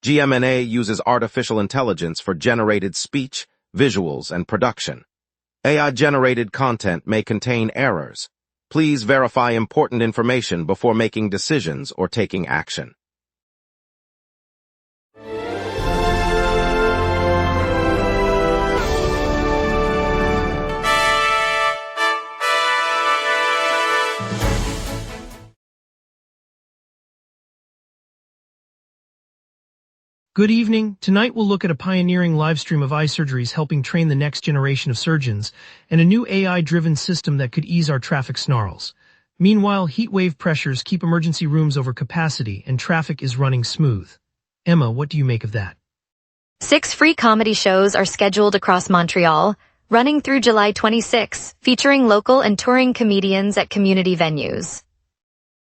GMNA uses artificial intelligence for generated speech, visuals, and production. AI-generated content may contain errors. Please verify important information before making decisions or taking action. Good evening. Tonight we'll look at a pioneering livestream of eye surgeries helping train the next generation of surgeons and a new AI-driven system that could ease our traffic snarls. Meanwhile, heat wave pressures keep emergency rooms over capacity and traffic is running smooth. Emma, what do you make of that? 6 free comedy shows are scheduled across Montreal, running through July 26, featuring local and touring comedians at community venues.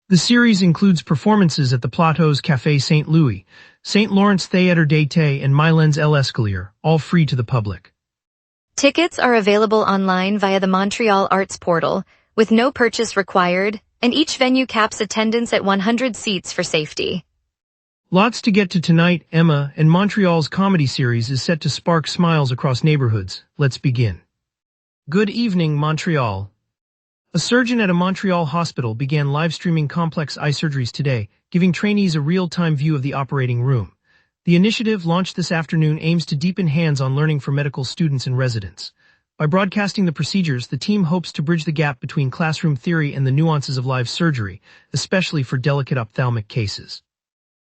The series includes performances at the Plateau's Café St. Louis, St. Lawrence Theatre d'Été and Mylène's Leclair, all free to the public. Tickets are available online via the Montreal Arts Portal, with no purchase required, and each venue caps attendance at 100 seats for safety. Lots to get to tonight, Emma, and Montreal's comedy series is set to spark smiles across neighborhoods. Let's begin. Good evening, Montreal. A surgeon at a Montreal hospital began live-streaming complex eye surgeries today, giving trainees a real-time view of the operating room. The initiative, launched this afternoon, aims to deepen hands-on learning for medical students and residents. By broadcasting the procedures, the team hopes to bridge the gap between classroom theory and the nuances of live surgery, especially for delicate ophthalmic cases.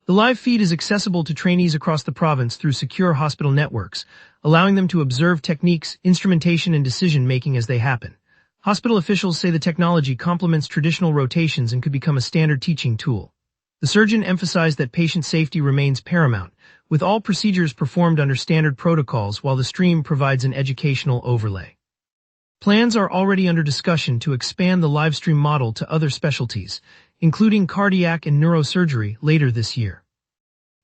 The live feed is accessible to trainees across the province through secure hospital networks, allowing them to observe techniques, instrumentation, and decision-making as they happen. Hospital officials say the technology complements traditional rotations and could become a standard teaching tool. The surgeon emphasized that patient safety remains paramount, with all procedures performed under standard protocols while the stream provides an educational overlay. Plans are already under discussion to expand the livestream model to other specialties, including cardiac and neurosurgery, later this year.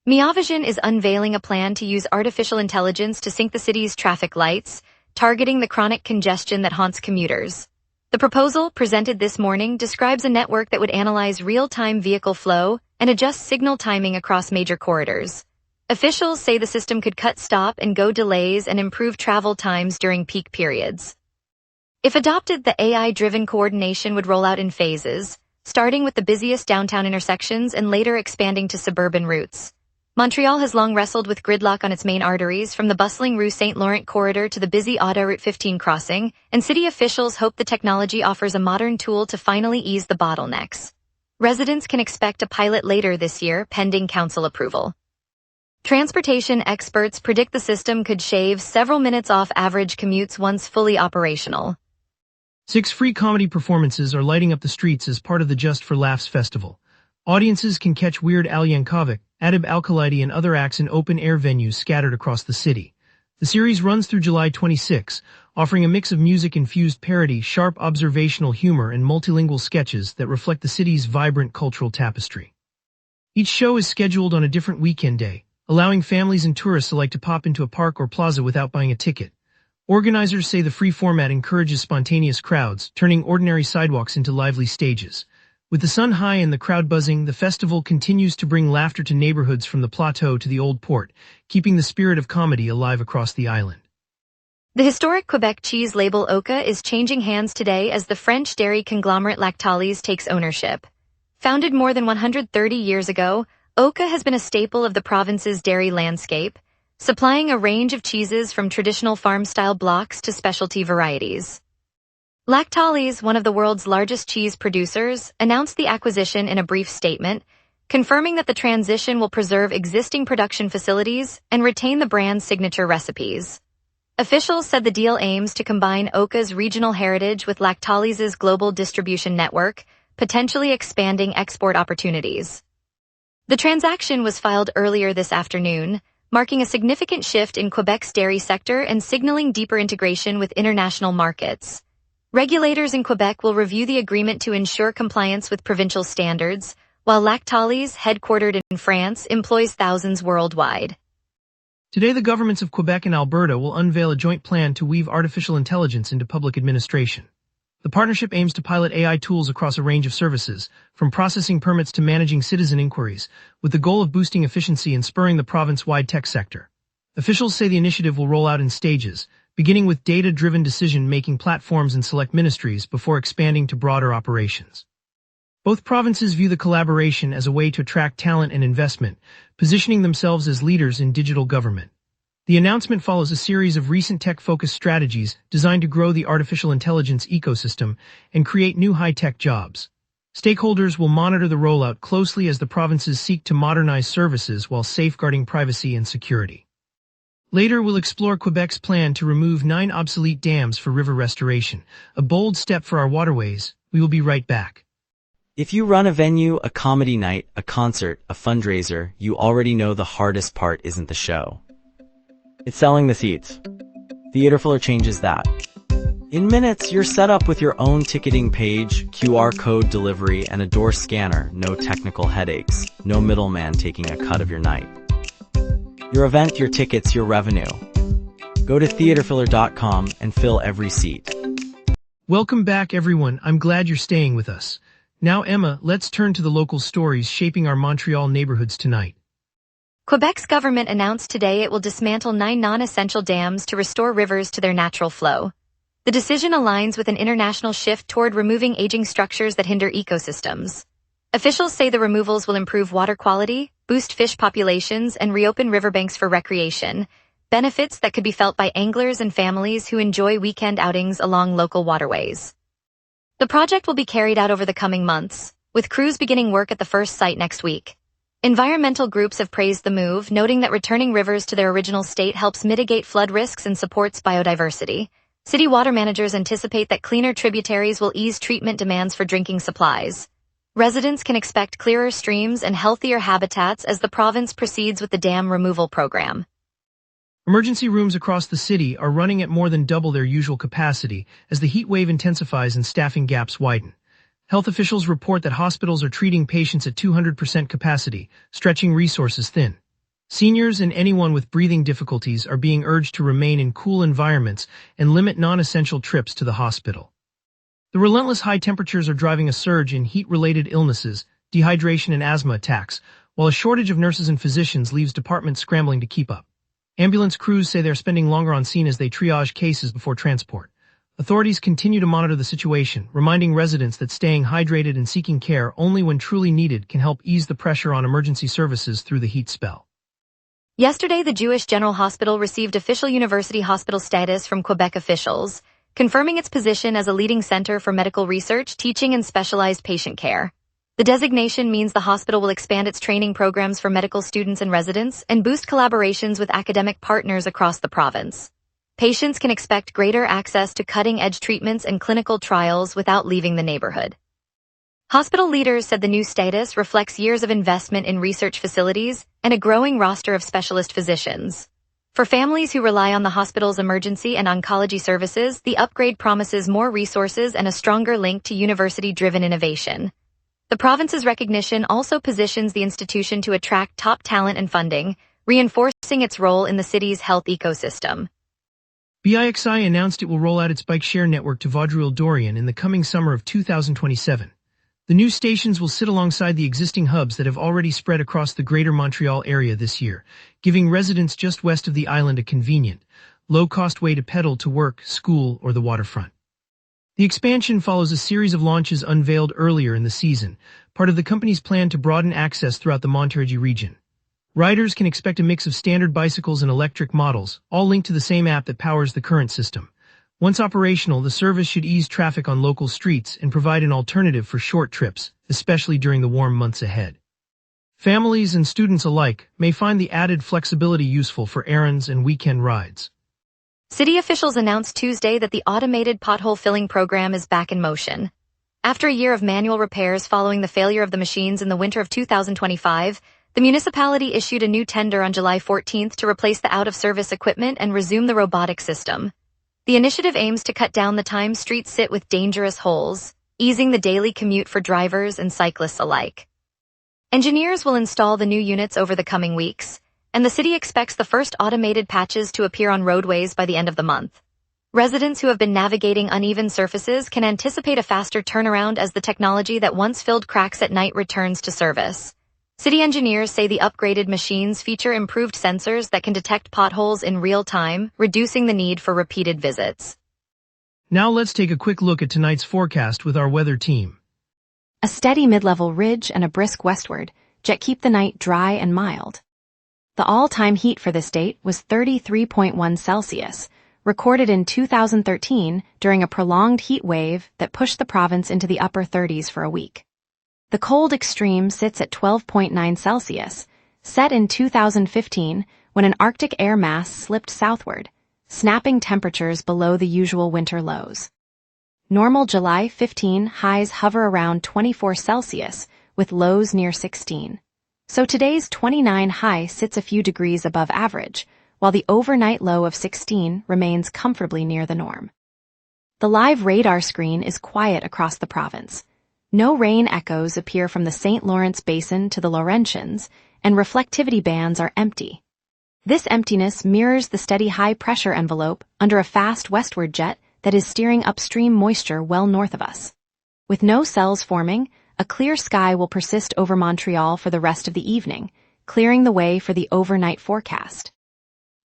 Meovision is unveiling a plan to use artificial intelligence to sync the city's traffic lights, targeting the chronic congestion that haunts commuters. The proposal, presented this morning, describes a network that would analyze real-time vehicle flow and adjust signal timing across major corridors. Officials say the system could cut stop-and-go delays and improve travel times during peak periods. If adopted, the AI-driven coordination would roll out in phases, starting with the busiest downtown intersections and later expanding to suburban routes. Montreal has long wrestled with gridlock on its main arteries, from the bustling Rue St. Laurent corridor to the busy Autoroute 15 crossing, and city officials hope the technology offers a modern tool to finally ease the bottlenecks. Residents can expect a pilot later this year, pending council approval. Transportation experts predict the system could shave several minutes off average commutes once fully operational. 6 free comedy performances are lighting up the streets as part of the Just for Laughs festival. Audiences can catch Weird Al Yankovic, Adib Al-Khalidi, and other acts in open-air venues scattered across the city. The series runs through July 26, offering a mix of music-infused parody, sharp observational humor, and multilingual sketches that reflect the city's vibrant cultural tapestry. Each show is scheduled on a different weekend day, allowing families and tourists alike to pop into a park or plaza without buying a ticket. Organizers say the free format encourages spontaneous crowds, turning ordinary sidewalks into lively stages. With the sun high and the crowd buzzing, the festival continues to bring laughter to neighborhoods from the Plateau to the Old Port, keeping the spirit of comedy alive across the island. The historic Quebec cheese label Oka is changing hands today as the French dairy conglomerate Lactalis takes ownership. Founded more than 130 years ago, Oka has been a staple of the province's dairy landscape, supplying a range of cheeses from traditional farm-style blocks to specialty varieties. Lactalis, one of the world's largest cheese producers, announced the acquisition in a brief statement, confirming that the transition will preserve existing production facilities and retain the brand's signature recipes. Officials said the deal aims to combine Oka's regional heritage with Lactalis's global distribution network, potentially expanding export opportunities. The transaction was filed earlier this afternoon, marking a significant shift in Quebec's dairy sector and signaling deeper integration with international markets. Regulators in Quebec will review the agreement to ensure compliance with provincial standards, while Lactalis, headquartered in France, employs thousands worldwide. Today, the governments of Quebec and Alberta will unveil a joint plan to weave artificial intelligence into public administration. The The partnership aims to pilot AI tools across a range of services, from processing permits to managing citizen inquiries, with the goal of boosting efficiency and spurring the province-wide tech sector. Officials say the initiative will roll out in stages, beginning with data-driven decision-making platforms in select ministries before expanding to broader operations. Both provinces view the collaboration as a way to attract talent and investment, positioning themselves as leaders in digital government. The announcement follows a series of recent tech-focused strategies designed to grow the artificial intelligence ecosystem and create new high-tech jobs. Stakeholders will monitor the rollout closely as the provinces seek to modernize services while safeguarding privacy and security. Later, we'll explore Quebec's plan to remove 9 obsolete dams for river restoration, a bold step for our waterways. We will be right back. If you run a venue, a comedy night, a concert, a fundraiser, you already know the hardest part isn't the show. It's selling the seats. Theaterfiller changes that. In minutes, you're set up with your own ticketing page, QR code delivery, and a door scanner. No technical headaches. No middleman taking a cut of your night. Your event, your tickets, your revenue. Go to theaterfiller.com and fill every seat. Welcome back, everyone. I'm glad you're staying with us. Now, Emma, let's turn to the local stories shaping our Montreal neighborhoods tonight. Quebec's government announced today it will dismantle 9 non-essential dams to restore rivers to their natural flow. The decision aligns with an international shift toward removing aging structures that hinder ecosystems. Officials say the removals will improve water quality, boost fish populations, and reopen riverbanks for recreation, benefits that could be felt by anglers and families who enjoy weekend outings along local waterways. The project will be carried out over the coming months, with crews beginning work at the first site next week. Environmental groups have praised the move, noting that returning rivers to their original state helps mitigate flood risks and supports biodiversity. City water managers anticipate that cleaner tributaries will ease treatment demands for drinking supplies. Residents can expect clearer streams and healthier habitats as the province proceeds with the dam removal program. Emergency rooms across the city are running at more than double their usual capacity as the heat wave intensifies and staffing gaps widen. Health officials report that hospitals are treating patients at 200% capacity, stretching resources thin. Seniors and anyone with breathing difficulties are being urged to remain in cool environments and limit non-essential trips to the hospital. The relentless high temperatures are driving a surge in heat-related illnesses, dehydration and asthma attacks, while a shortage of nurses and physicians leaves departments scrambling to keep up. Ambulance crews say they're spending longer on scene as they triage cases before transport. Authorities continue to monitor the situation, reminding residents that staying hydrated and seeking care only when truly needed can help ease the pressure on emergency services through the heat spell. Yesterday, the Jewish General Hospital received official university hospital status from Quebec officials, confirming its position as a leading center for medical research, teaching, and specialized patient care. The designation means the hospital will expand its training programs for medical students and residents and boost collaborations with academic partners across the province. Patients can expect greater access to cutting-edge treatments and clinical trials without leaving the neighborhood. Hospital leaders said the new status reflects years of investment in research facilities and a growing roster of specialist physicians. For families who rely on the hospital's emergency and oncology services, the upgrade promises more resources and a stronger link to university-driven innovation. The province's recognition also positions the institution to attract top talent and funding, reinforcing its role in the city's health ecosystem. BIXI announced it will roll out its bike share network to Vaudreuil-Dorion in the coming summer of 2027. The new stations will sit alongside the existing hubs that have already spread across the greater Montreal area this year, giving residents just west of the island a convenient, low-cost way to pedal to work, school, or the waterfront. The expansion follows a series of launches unveiled earlier in the season, part of the company's plan to broaden access throughout the Montérégie region. Riders can expect a mix of standard bicycles and electric models, all linked to the same app that powers the current system. Once operational, the service should ease traffic on local streets and provide an alternative for short trips, especially during the warm months ahead. Families and students alike may find the added flexibility useful for errands and weekend rides. City officials announced Tuesday that the automated pothole filling program is back in motion. After a year of manual repairs following the failure of the machines in the winter of 2025, the municipality issued a new tender on July 14th to replace the out-of-service equipment and resume the robotic system. The initiative aims to cut down the time streets sit with dangerous holes, easing the daily commute for drivers and cyclists alike. Engineers will install the new units over the coming weeks, and the city expects the first automated patches to appear on roadways by the end of the month. Residents who have been navigating uneven surfaces can anticipate a faster turnaround as the technology that once filled cracks at night returns to service. City engineers say the upgraded machines feature improved sensors that can detect potholes in real time, reducing the need for repeated visits. Now let's take a quick look at tonight's forecast with our weather team. A steady mid-level ridge and a brisk westward jet keep the night dry and mild. The all-time heat for this date was 33.1 Celsius, recorded in 2013 during a prolonged heat wave that pushed the province into the upper 30s for a week. The cold extreme sits at 12.9 Celsius, set in 2015 when an Arctic air mass slipped southward, snapping temperatures below the usual winter lows. Normal July 15 highs hover around 24 Celsius, with lows near 16. So today's 29 high sits a few degrees above average, while the overnight low of 16 remains comfortably near the norm. The live radar screen is quiet across the province. No rain echoes appear from the St. Lawrence Basin to the Laurentians, and reflectivity bands are empty. This emptiness mirrors the steady high-pressure envelope under a fast westward jet that is steering upstream moisture well north of us. With no cells forming, a clear sky will persist over Montreal for the rest of the evening, clearing the way for the overnight forecast.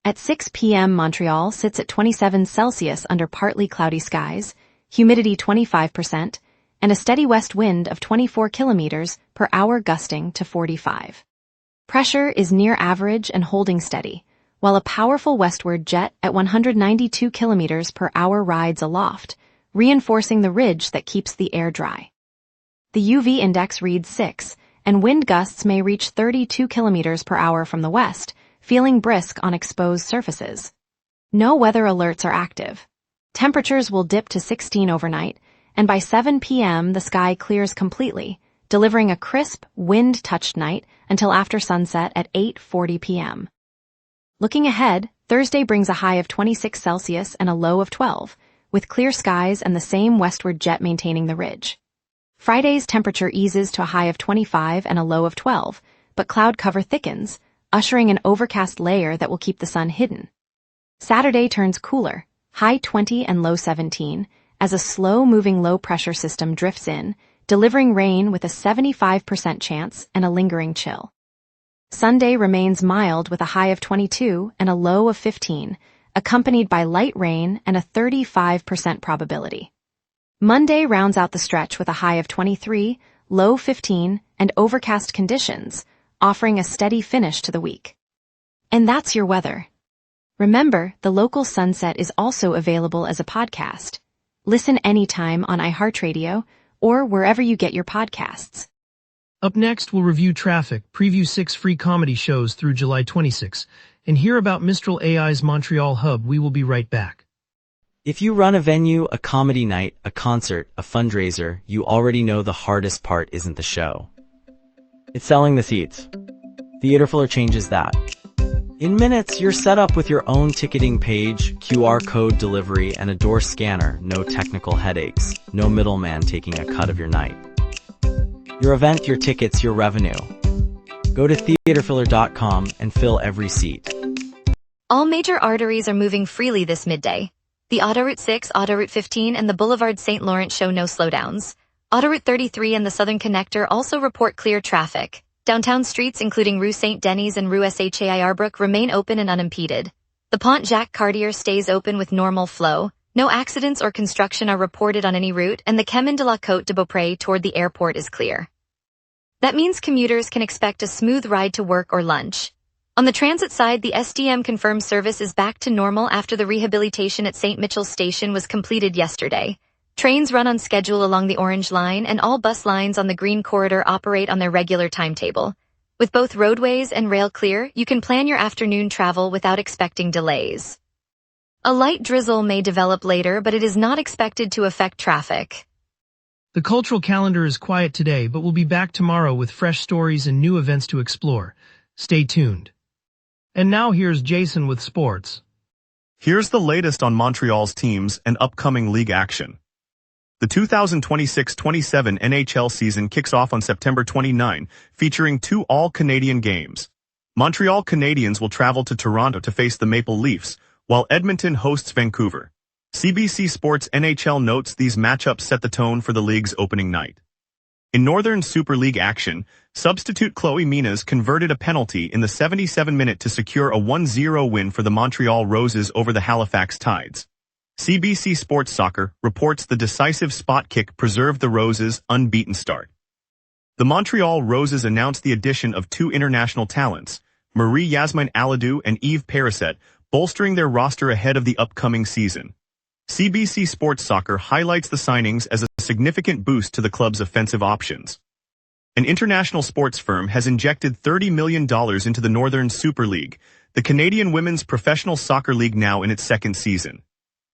At 6 p.m. Montreal sits at 27 Celsius under partly cloudy skies, humidity 25%, and a steady west wind of 24 kilometers per hour gusting to 45. Pressure is near average and holding steady, while a powerful westward jet at 192 kilometers per hour rides aloft, reinforcing the ridge that keeps the air dry. The UV index reads 6, and wind gusts may reach 32 kilometers per hour from the west, feeling brisk on exposed surfaces. No weather alerts are active. Temperatures will dip to 16 overnight, and by 7 p.m. the sky clears completely, delivering a crisp, wind-touched night until after sunset at 8:40 p.m. Looking ahead, Thursday brings a high of 26 Celsius and a low of 12, with clear skies and the same westward jet maintaining the ridge. Friday's temperature eases to a high of 25 and a low of 12, but cloud cover thickens, ushering an overcast layer that will keep the sun hidden. Saturday turns cooler, high 20 and low 17, as a slow-moving low-pressure system drifts in, delivering rain with a 75% chance and a lingering chill. Sunday remains mild with a high of 22 and a low of 15, accompanied by light rain and a 35% probability. Monday rounds out the stretch with a high of 23, low 15, and overcast conditions, offering a steady finish to the week. And that's your weather. Remember, the local sunset is also available as a podcast. Listen anytime on iHeartRadio or wherever you get your podcasts. Up next, we'll review traffic, preview 6 free comedy shows through July 26, and hear about Mistral AI's Montreal hub. We will be right back. If you run a venue, a comedy night, a concert, a fundraiser, you already know the hardest part isn't the show. It's selling the seats. Theaterfiller changes that. In minutes, you're set up with your own ticketing page, QR code delivery, and a door scanner. No technical headaches. No middleman taking a cut of your night. Your event, your tickets, your revenue. Go to theaterfiller.com and fill every seat. All major arteries are moving freely this midday. The Autoroute 6, Autoroute 15, and the Boulevard St. Lawrence show no slowdowns. Autoroute 33 and the Southern Connector also report clear traffic. Downtown streets, including Rue St. Denis and Rue Shai Arbrook, remain open and unimpeded. The Pont Jacques Cartier stays open with normal flow. No accidents or construction are reported on any route, and the Chemin de la Côte de Beaupré toward the airport is clear. That means commuters can expect a smooth ride to work or lunch. On the transit side, the SDM confirmed service is back to normal after the rehabilitation at St. Mitchell's Station was completed yesterday. Trains run on schedule along the Orange Line, and all bus lines on the Green Corridor operate on their regular timetable. With both roadways and rail clear, you can plan your afternoon travel without expecting delays. A light drizzle may develop later, but it is not expected to affect traffic. The cultural calendar is quiet today, but we'll be back tomorrow with fresh stories and new events to explore. Stay tuned. And now here's Jason with sports. Here's the latest on Montreal's teams and upcoming league action. The 2026-27 NHL season kicks off on September 29, featuring 2 all-Canadian games. Montreal Canadiens will travel to Toronto to face the Maple Leafs, while Edmonton hosts Vancouver. CBC Sports NHL notes these matchups set the tone for the league's opening night. In Northern Super League action, substitute Chloe Minas converted a penalty in the 77th minute to secure a 1-0 win for the Montreal Roses over the Halifax Tides. CBC Sports Soccer reports the decisive spot kick preserved the Roses' unbeaten start. The Montreal Roses announced the addition of two international talents, Marie-Yasmin Aladou and Yves Perisset, bolstering their roster ahead of the upcoming season. CBC Sports Soccer highlights the signings as a significant boost to the club's offensive options. An international sports firm has injected $30 million into the Northern Super League, the Canadian women's professional soccer league now in its second season.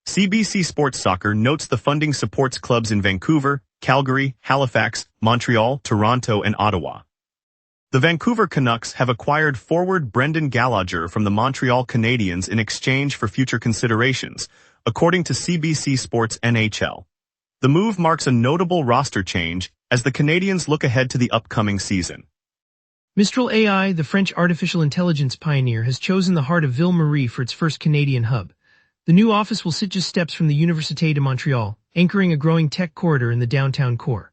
CBC Sports Soccer notes the funding supports clubs in Vancouver, Calgary, Halifax, Montreal, Toronto, and Ottawa. The Vancouver Canucks have acquired forward Brendan Gallagher from the Montreal Canadiens in exchange for future considerations, according to CBC Sports NHL. The move marks a notable roster change as the Canadiens look ahead to the upcoming season. Mistral AI, the French artificial intelligence pioneer, has chosen the heart of Ville-Marie for its first Canadian hub. The new office will sit just steps from the Université de Montreal, anchoring a growing tech corridor in the downtown core.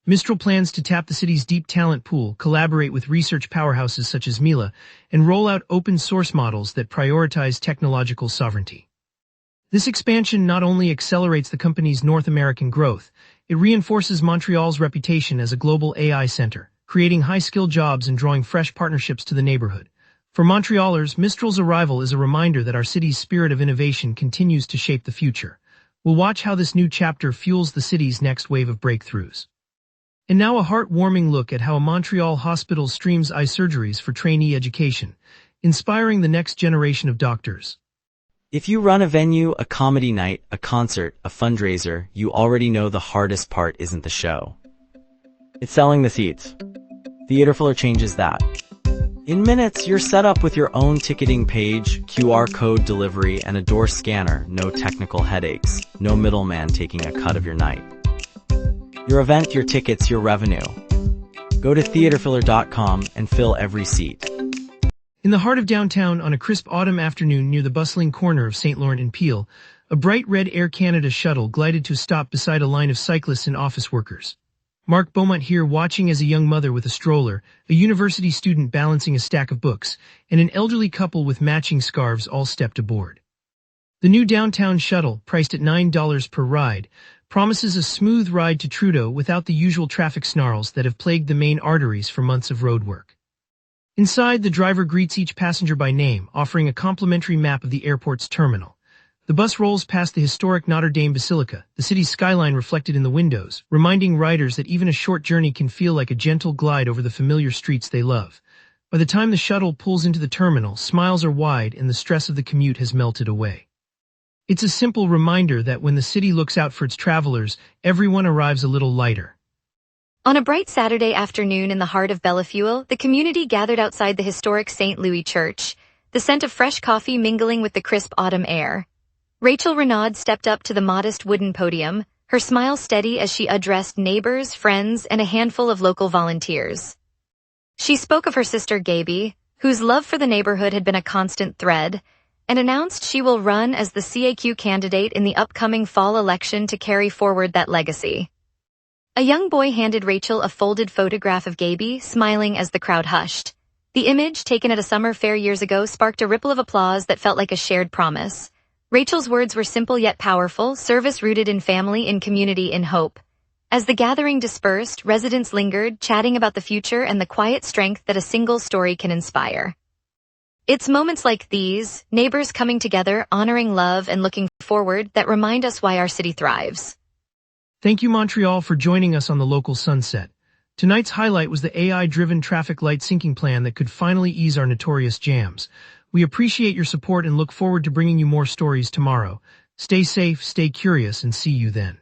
Mistral plans to tap the city's deep talent pool, collaborate with research powerhouses such as Mila, and roll out open-source models that prioritize technological sovereignty. This expansion not only accelerates the company's North American growth, it reinforces Montreal's reputation as a global AI center, creating high-skilled jobs and drawing fresh partnerships to the neighborhood. For Montrealers, Mistral's arrival is a reminder that our city's spirit of innovation continues to shape the future. We'll watch how this new chapter fuels the city's next wave of breakthroughs. And now a heartwarming look at how a Montreal hospital streams eye surgeries for trainee education, inspiring the next generation of doctors. If you run a venue, a comedy night, a concert, a fundraiser, you already know the hardest part isn't the show. It's selling the seats. Theaterfiller changes that. In minutes, you're set up with your own ticketing page, QR code delivery, and a door scanner. No technical headaches. No middleman taking a cut of your night. Your event, your tickets, your revenue. Go to theaterfiller.com and fill every seat. In the heart of downtown, on a crisp autumn afternoon near the bustling corner of St. Laurent and Peel, a bright red Air Canada shuttle glided to a stop beside a line of cyclists and office workers. Marc, Beaumont here, watching as a young mother with a stroller, a university student balancing a stack of books, and an elderly couple with matching scarves all stepped aboard. The new downtown shuttle, priced at $9 per ride, promises a smooth ride to Trudeau without the usual traffic snarls that have plagued the main arteries for months of roadwork. Inside, the driver greets each passenger by name, offering a complimentary map of the airport's terminal. The bus rolls past the historic Notre Dame Basilica, the city's skyline reflected in the windows, reminding riders that even a short journey can feel like a gentle glide over the familiar streets they love. By the time the shuttle pulls into the terminal, smiles are wide and the stress of the commute has melted away. It's a simple reminder that when the city looks out for its travelers, everyone arrives a little lighter. On a bright Saturday afternoon in the heart of Bellefeuille, the community gathered outside the historic St. Louis Church, the scent of fresh coffee mingling with the crisp autumn air. Rachel Renaud stepped up to the modest wooden podium, her smile steady as she addressed neighbors, friends, and a handful of local volunteers. She spoke of her sister Gaby, whose love for the neighborhood had been a constant thread, and announced she will run as the CAQ candidate in the upcoming fall election to carry forward that legacy. A young boy handed Rachel a folded photograph of Gaby, smiling as the crowd hushed. The image, taken at a summer fair years ago, sparked a ripple of applause that felt like a shared promise. Rachel's words were simple yet powerful, service rooted in family, in community, in hope. As the gathering dispersed, residents lingered, chatting about the future and the quiet strength that a single story can inspire. It's moments like these, neighbors coming together, honoring love and looking forward, that remind us why our city thrives. Thank you, Montreal, for joining us on the local sunset. Tonight's highlight was the AI-driven traffic light syncing plan that could finally ease our notorious jams. We appreciate your support and look forward to bringing you more stories tomorrow. Stay safe, stay curious, and see you then.